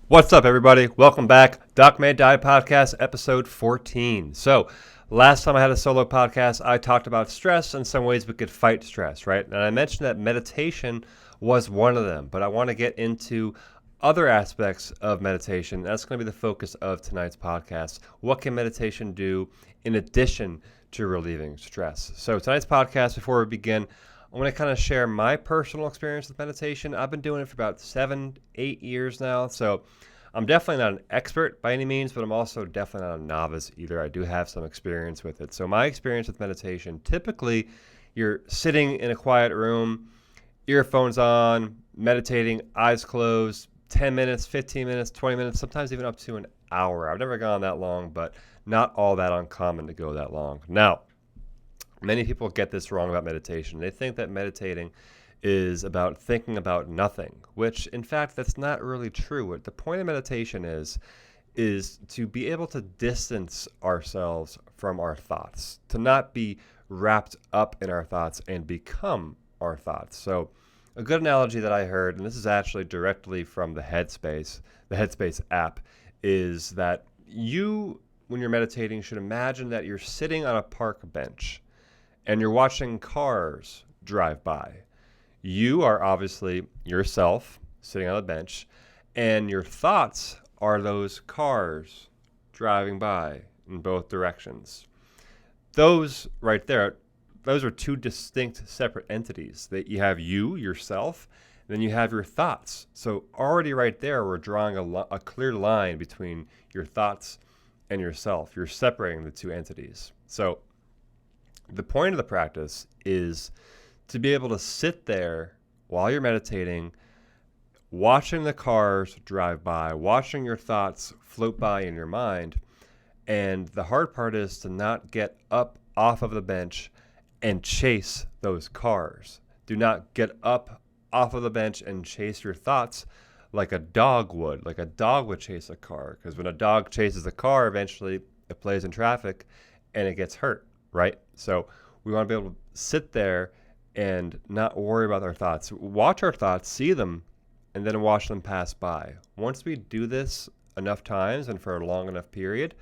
What's up, everybody? Welcome back. Doc May Die Podcast, episode 14. So, last time I had a solo podcast, I talked about stress and some ways we could fight stress, right? And I mentioned that meditation was one of them, but I want to get into other aspects of meditation. That's going to be the focus of tonight's podcast. What can meditation do in addition to relieving stress? So, tonight's podcast, before we begin, I want to kind of share my personal experience with meditation. I've been doing it for about 7-8 years now. So I'm definitely not an expert by any means, but I'm also definitely not a novice either. I do have some experience with it. So my experience with meditation, typically you're sitting in a quiet room, earphones on, meditating, eyes closed, 10 minutes, 15 minutes, 20 minutes, sometimes even up to an hour. I've never gone that long, but not all that uncommon to go that long. Now, many people get this wrong about meditation. They think that meditating is about thinking about nothing, which in fact, that's not really true. What the point of meditation is to be able to distance ourselves from our thoughts, to not be wrapped up in our thoughts and become our thoughts. So a good analogy that I heard, and this is actually directly from the Headspace app, is that you, when you're meditating, should imagine that you're sitting on a park bench and you're watching cars drive by. You are obviously yourself sitting on a bench, and your thoughts are those cars driving by in both directions. Those right there, those are two distinct separate entities. That you have you, yourself, and then you have your thoughts. So already right there, we're drawing a clear line between your thoughts and yourself. You're separating the two entities. So the point of the practice is to be able to sit there while you're meditating, watching the cars drive by, watching your thoughts float by in your mind. And the hard part is to not get up off of the bench and chase those cars. Do not get up off of the bench and chase your thoughts like a dog would. Like a dog would chase a car. Because when a dog chases a car, eventually it plays in traffic and it gets hurt, right? So we want to be able to sit there and not worry about our thoughts. Watch our thoughts, see them, and then watch them pass by. Once we do this enough times and for a long enough period,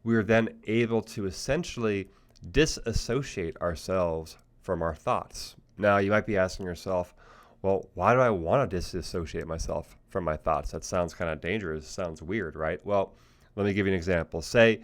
we are then able to essentially disassociate ourselves from our thoughts. Now, you might be asking yourself, well, why do I want to disassociate myself from my thoughts? That sounds kind of dangerous. Sounds weird, right? Well, let me give you an example. Say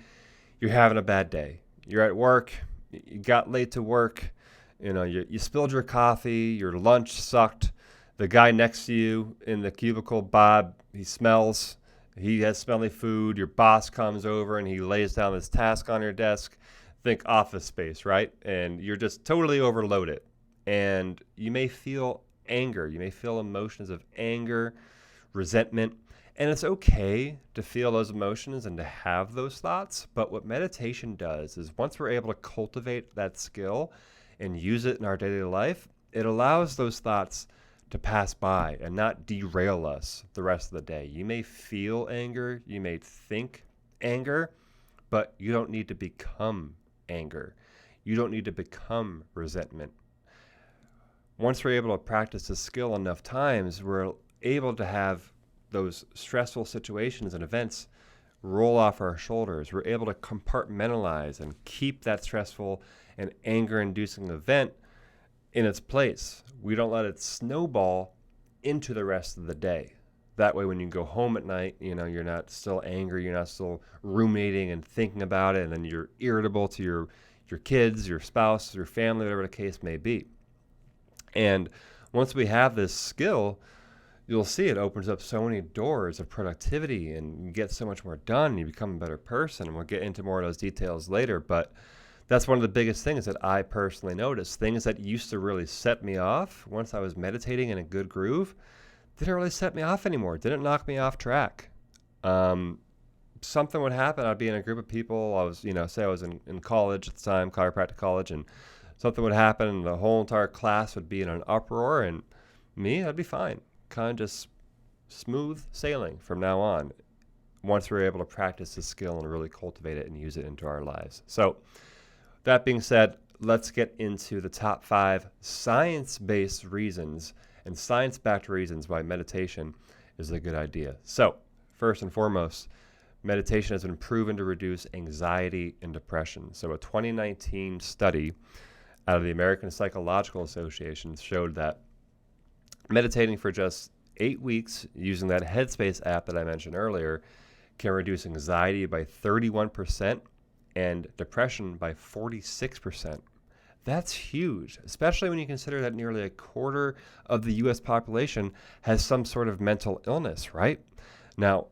you're having a bad day. You're at work. You got late to work. You spilled your coffee. Your lunch sucked. The guy next to you in the cubicle, Bob, he smells. He has smelly food. Your boss comes over and he lays down this task on your desk. Think Office Space, right? And you're just totally overloaded. And you may feel anger. You may feel emotions of anger, resentment. And it's okay to feel those emotions and to have those thoughts. But what meditation does is once we're able to cultivate that skill and use it in our daily life, it allows those thoughts to pass by and not derail us the rest of the day. You may feel anger, you may think anger, but you don't need to become anger. You don't need to become resentment. Once we're able to practice this skill enough times, we're able to have those stressful situations and events roll off our shoulders. We're able to compartmentalize and keep that stressful and anger-inducing event in its place. We don't let it snowball into the rest of the day. That way, when you go home at night, you're not still angry, you're not still ruminating and thinking about it, and then you're irritable to your kids, your spouse, your family, whatever the case may be. And once we have this skill, you'll see it opens up so many doors of productivity and you get so much more done and you become a better person. And we'll get into more of those details later. But that's one of the biggest things that I personally noticed. Things that used to really set me off once I was meditating in a good groove didn't really set me off anymore. Didn't knock me off track. Something would happen. I'd be in a group of people. I was, say I was in college at the time, chiropractic college, and something would happen and the whole entire class would be in an uproar and me, I'd be fine. Kind of just smooth sailing from now on once we're able to practice this skill and really cultivate it and use it into our lives. So that being said, let's get into the top 5 science-based reasons and science-backed reasons why meditation is a good idea. So first and foremost, meditation has been proven to reduce anxiety and depression. So a 2019 study out of the American Psychological Association showed that meditating for just 8 weeks using that Headspace app that I mentioned earlier can reduce anxiety by 31% and depression by 46%. That's huge, especially when you consider that nearly a quarter of the U.S. population has some sort of mental illness, right? Now,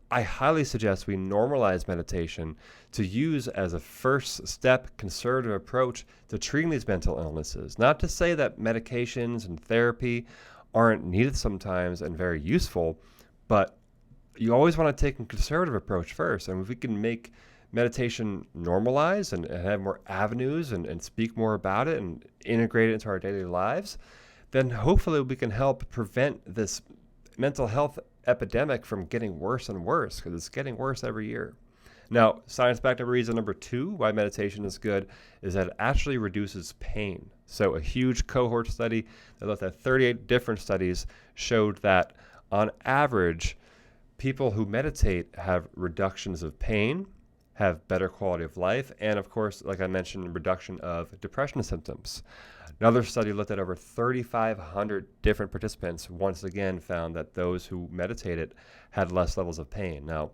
I highly suggest we normalize meditation to use as a first step conservative approach to treating these mental illnesses. Not to say that medications and therapy aren't needed sometimes and very useful, but you always want to take a conservative approach first. And if we can make meditation normalize and have more avenues and speak more about it and integrate it into our daily lives, then hopefully we can help prevent this mental health epidemic from getting worse and worse, because it's getting worse every year. Now, science-backed reason number 2 why meditation is good is that it actually reduces pain. So a huge cohort study that looked at 38 different studies showed that on average, people who meditate have reductions of pain, have better quality of life, and of course, like I mentioned, reduction of depression symptoms. Another study looked at over 3,500 different participants, once again found that those who meditated had less levels of pain. Now,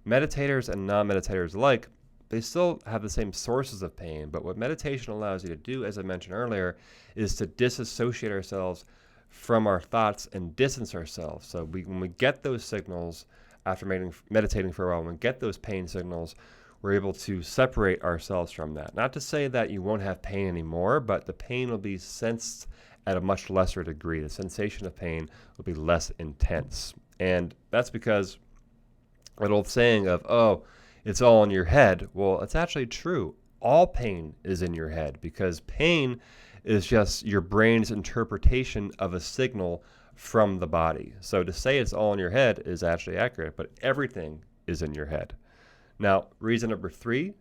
meditators and non-meditators alike, they still have the same sources of pain, but what meditation allows you to do, as I mentioned earlier, is to disassociate ourselves from our thoughts and distance ourselves. So when we get those signals after meditating for a while, when we get those pain signals, we're able to separate ourselves from that. Not to say that you won't have pain anymore, but the pain will be sensed at a much lesser degree. The sensation of pain will be less intense. And that's because that old saying of, oh, it's all in your head. Well, it's actually true. All pain is in your head, because pain is just your brain's interpretation of a signal from the body. So to say it's all in your head is actually accurate, but everything is in your head. Now, reason number 3,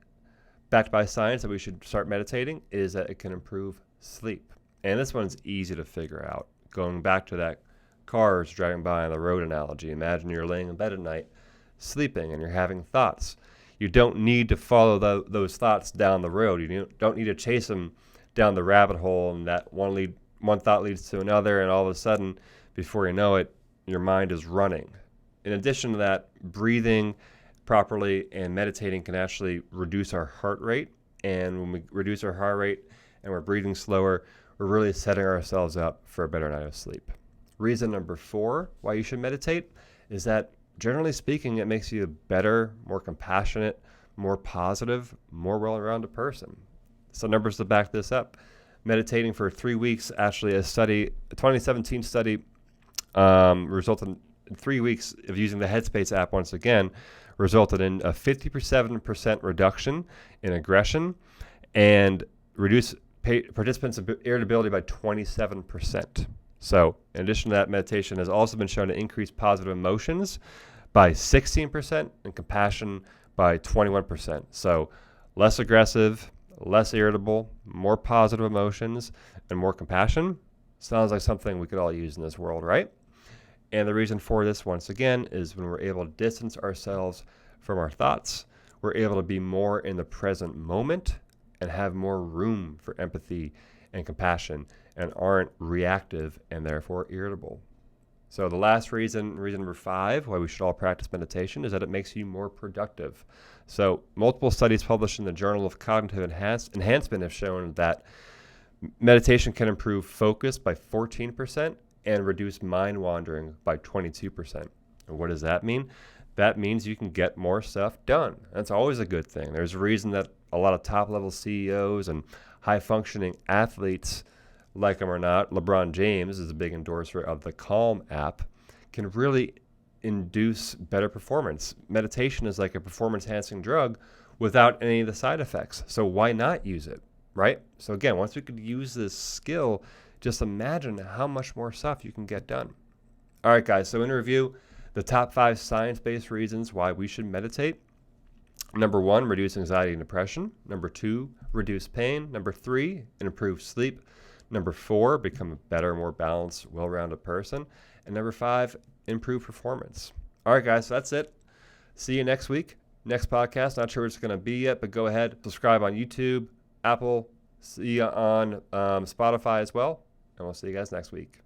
backed by science, that we should start meditating is that it can improve sleep. And this one's easy to figure out. Going back to that cars driving by on the road analogy, imagine you're laying in bed at night sleeping and you're having thoughts. You don't need to follow those thoughts down the road. You don't need to chase them down the rabbit hole, and that one thought leads to another, and all of a sudden, before you know it, your mind is running. In addition to that, breathing properly and meditating can actually reduce our heart rate. And when we reduce our heart rate and we're breathing slower, we're really setting ourselves up for a better night of sleep. Reason number 4 why you should meditate is that, generally speaking, it makes you a better, more compassionate, more positive, more well-rounded person. So numbers to back this up. Meditating for 3 weeks, actually a 2017 study resulted in 3 weeks of using the Headspace app once again, resulted in a 57% reduction in aggression and reduced participants' irritability by 27%. So in addition to that, meditation has also been shown to increase positive emotions by 16% and compassion by 21%. So less aggressive, less irritable, more positive emotions, and more compassion. Sounds like something we could all use in this world, right? And the reason for this, once again, is when we're able to distance ourselves from our thoughts, we're able to be more in the present moment and have more room for empathy and compassion and aren't reactive and therefore irritable. So the last reason number 5, why we should all practice meditation, is that it makes you more productive. So multiple studies published in the Journal of Cognitive Enhancement have shown that meditation can improve focus by 14% and reduce mind wandering by 22%. And what does that mean? That means you can get more stuff done. That's always a good thing. There's a reason that a lot of top-level CEOs and high-functioning athletes, like them or not, LeBron James is a big endorser of the Calm app, can really induce better performance. Meditation is like a performance-enhancing drug without any of the side effects. So why not use it, right? So again, once we could use this skill, just imagine how much more stuff you can get done. All right, guys, so in review, the top 5 science-based reasons why we should meditate. Number 1, reduce anxiety and depression. Number 2, reduce pain. Number 3, improve sleep. Number 4, become a better, more balanced, well-rounded person. And number 5, improve performance. All right, guys, so that's it. see you next week. Next podcast, not sure what it's going to be yet, but go ahead, subscribe on YouTube, Apple, see you on Spotify as well, and we'll see you guys next week.